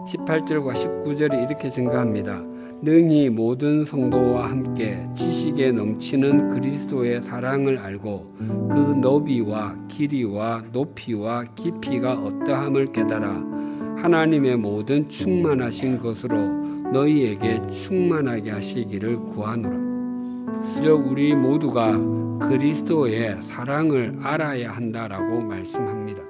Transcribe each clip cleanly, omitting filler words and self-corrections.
(18절과 19절이) 이렇게 증가합니다. 능히 모든 성도와 함께 지식에 넘치는 그리스도의 사랑을 알고 그 너비와 길이와 높이와 깊이가 어떠함을 깨달아 하나님의 모든 충만하신 것으로 너희에게 충만하게 하시기를 구하노라. 우리 모두가 그리스도의 사랑을 알아야 한다라고 말씀합니다.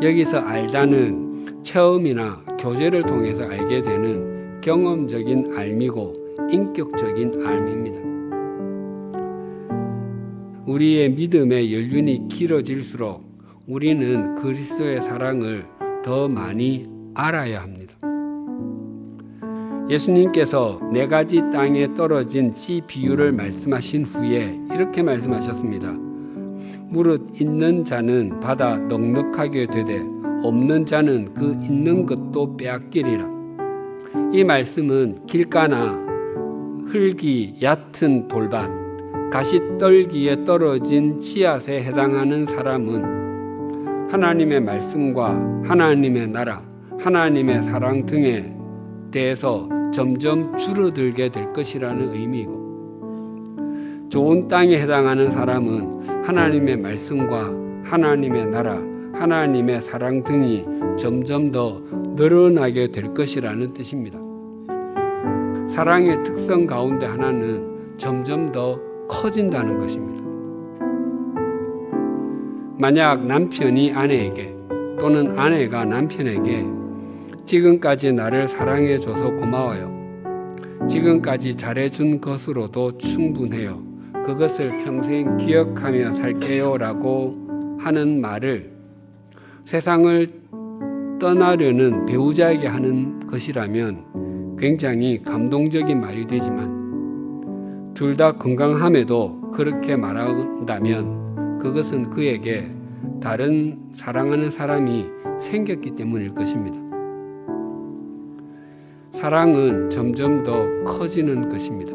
여기서 알다는 체험이나 교제를 통해서 알게 되는 경험적인 알미고 인격적인 알미입니다. 우리의 믿음의 연륜이 길어질수록 우리는 그리스도의 사랑을 더 많이 알아야 합니다. 예수님께서 4가지 땅에 떨어진 씨 비유를 말씀하신 후에 이렇게 말씀하셨습니다. 무릇 있는 자는 받아 넉넉하게 되되 없는 자는 그 있는 것도 빼앗기리라. 이 말씀은 길가나 흙이 얕은 돌밭, 가시떨기에 떨어진 씨앗에 해당하는 사람은 하나님의 말씀과 하나님의 나라, 하나님의 사랑 등에 대해서 점점 줄어들게 될 것이라는 의미이고, 좋은 땅에 해당하는 사람은 하나님의 말씀과 하나님의 나라, 하나님의 사랑 등이 점점 더 늘어나게 될 것이라는 뜻입니다. 사랑의 특성 가운데 하나는 점점 더 커진다는 것입니다. 만약 남편이 아내에게 또는 아내가 남편에게 지금까지 나를 사랑해줘서 고마워요. 지금까지 잘해준 것으로도 충분해요. 그것을 평생 기억하며 살게요 라고 하는 말을 세상을 떠나려는 배우자에게 하는 것이라면 굉장히 감동적인 말이 되지만, 둘 다 건강함에도 그렇게 말한다면 그것은 그에게 다른 사랑하는 사람이 생겼기 때문일 것입니다. 사랑은 점점 더 커지는 것입니다.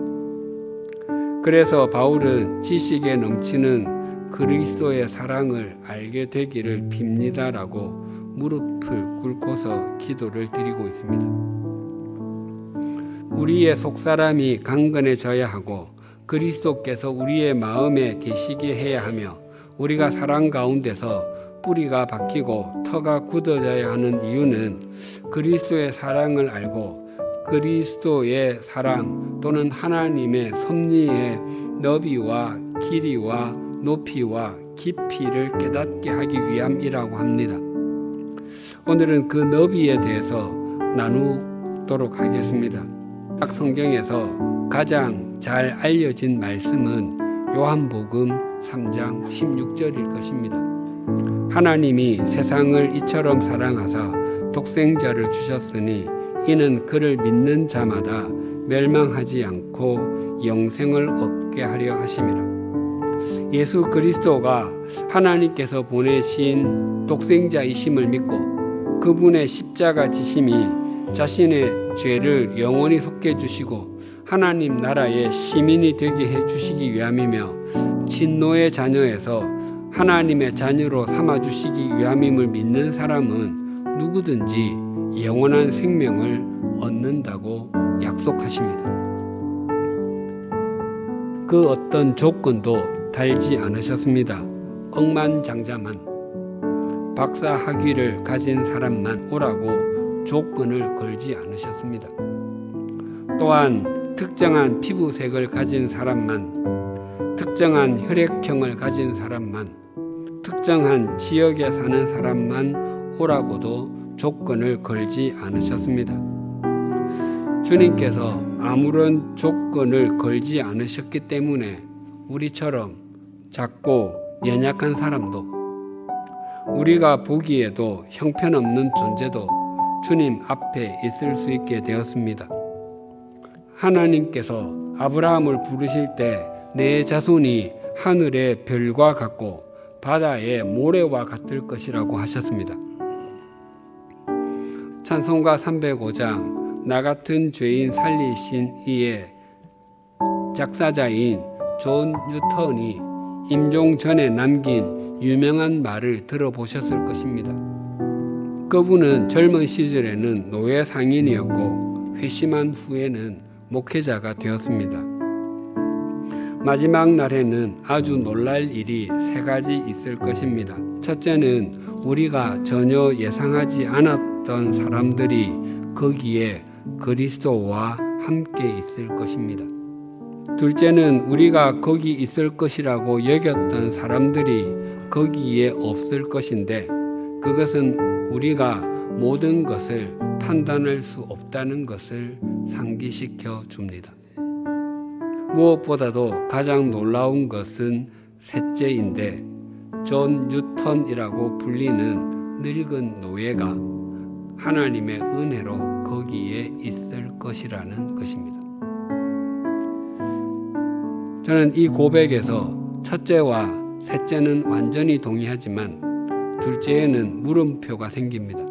그래서 바울은 지식에 넘치는 그리스도의 사랑을 알게 되기를 빕니다라고 무릎을 꿇고서 기도를 드리고 있습니다. 우리의 속사람이 강건해져야 하고 그리스도께서 우리의 마음에 계시게 해야 하며, 우리가 사랑 가운데서 뿌리가 박히고 터가 굳어져야 하는 이유는 그리스도의 사랑을 알고 그리스도의 사랑 또는 하나님의 섭리의 너비와 길이와 높이와 깊이를 깨닫게 하기 위함이라고 합니다. 오늘은 그 너비에 대해서 나누도록 하겠습니다. 성경에서 가장 잘 알려진 말씀은 요한복음 3장 16절일 것입니다. 하나님이 세상을 이처럼 사랑하사 독생자를 주셨으니 이는 그를 믿는 자마다 멸망하지 않고 영생을 얻게 하려 하심이라. 예수 그리스도가 하나님께서 보내신 독생자이심을 믿고 그분의 십자가 지심이 자신의 죄를 영원히 속해주시고 하나님 나라의 시민이 되게 해주시기 위함이며 진노의 자녀에서 하나님의 자녀로 삼아주시기 위함임을 믿는 사람은 누구든지 영원한 생명을 얻는다고 약속하십니다. 그 어떤 조건도 달지 않으셨습니다. 억만장자만, 박사 학위를 가진 사람만 오라고 조건을 걸지 않으셨습니다. 또한 특정한 피부색을 가진 사람만, 특정한 혈액형을 가진 사람만, 특정한 지역에 사는 사람만 오라고도 조건을 걸지 않으셨습니다. 주님께서 아무런 조건을 걸지 않으셨기 때문에 우리처럼 작고 연약한 사람도, 우리가 보기에도 형편없는 존재도 주님 앞에 있을 수 있게 되었습니다. 하나님께서 아브라함을 부르실 때 내 자손이 하늘의 별과 같고 바다의 모래와 같을 것이라고 하셨습니다. 찬송가 305장 나 같은 죄인 살리신 이의 작사자인 존 뉴턴이 임종 전에 남긴 유명한 말을 들어보셨을 것입니다. 그분은 젊은 시절에는 노예 상인이었고 회심한 후에는 목회자가 되었습니다. 마지막 날에는 아주 놀랄 일이 3가지 있을 것입니다. 첫째는 우리가 전혀 예상하지 않았던 사람들이 거기에 그리스도와 함께 있을 것입니다. 둘째는 우리가 거기 있을 것이라고 여겼던 사람들이 거기에 없을 것인데 그것은 우리가 모든 것을 판단할 수 없다는 것을 상기시켜 줍니다. 무엇보다도 가장 놀라운 것은 셋째인데 존 뉴턴이라고 불리는 늙은 노예가 하나님의 은혜로 거기에 있을 것이라는 것입니다. 저는 이 고백에서 첫째와 셋째는 완전히 동의하지만 둘째에는 물음표가 생깁니다.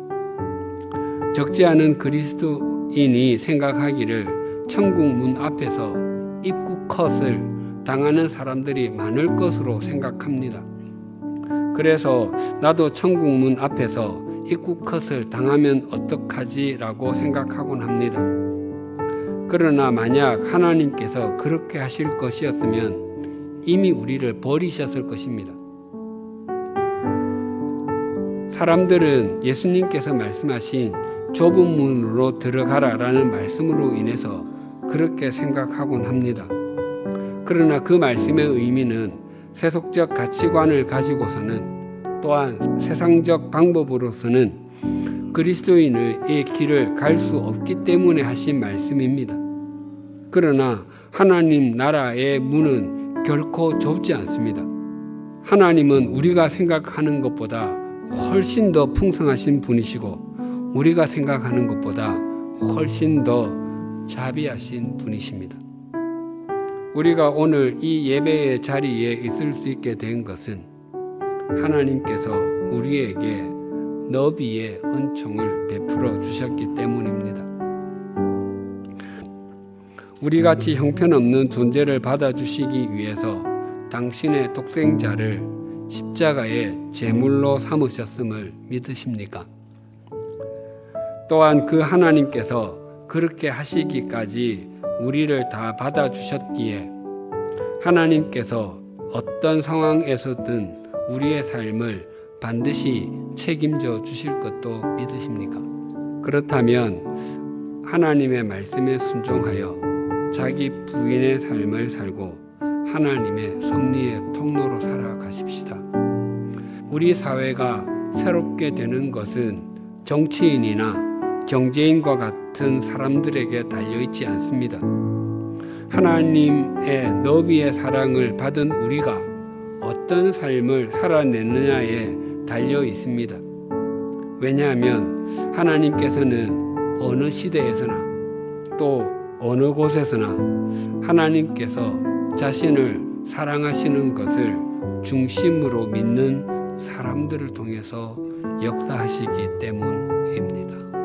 적지 않은 그리스도인이 생각하기를 천국 문 앞에서 입구 컷을 당하는 사람들이 많을 것으로 생각합니다. 그래서 나도 천국 문 앞에서 입구 컷을 당하면 어떡하지? 라고 생각하곤 합니다. 그러나 만약 하나님께서 그렇게 하실 것이었으면 이미 우리를 버리셨을 것입니다. 사람들은 예수님께서 말씀하신 좁은 문으로 들어가라라는 말씀으로 인해서 그렇게 생각하곤 합니다. 그러나 그 말씀의 의미는 세속적 가치관을 가지고서는 또한 세상적 방법으로서는 그리스도인의 길을 갈 수 없기 때문에 하신 말씀입니다. 그러나 하나님 나라의 문은 결코 좁지 않습니다. 하나님은 우리가 생각하는 것보다 훨씬 더 풍성하신 분이시고 우리가 생각하는 것보다 훨씬 더 자비하신 분이십니다. 우리가 오늘 이 예배의 자리에 있을 수 있게 된 것은 하나님께서 우리에게 너비의 은총을 베풀어 주셨기 때문입니다. 우리같이 형편없는 존재를 받아주시기 위해서 당신의 독생자를 십자가의 제물로 삼으셨음을 믿으십니까? 또한 그 하나님께서 그렇게 하시기까지 우리를 다 받아주셨기에 하나님께서 어떤 상황에서든 우리의 삶을 반드시 책임져 주실 것도 믿으십니까? 그렇다면 하나님의 말씀에 순종하여 자기 부인의 삶을 살고 하나님의 섭리의 통로로 살아가십시다. 우리 사회가 새롭게 되는 것은 정치인이나 경제인과 같은 사람들에게 달려있지 않습니다. 하나님의 너비의 사랑을 받은 우리가 어떤 삶을 살아내느냐에 달려 있습니다. 왜냐하면 하나님께서는 어느 시대에서나 또 어느 곳에서나 하나님께서 자신을 사랑하시는 것을 중심으로 믿는 사람들을 통해서 역사하시기 때문입니다.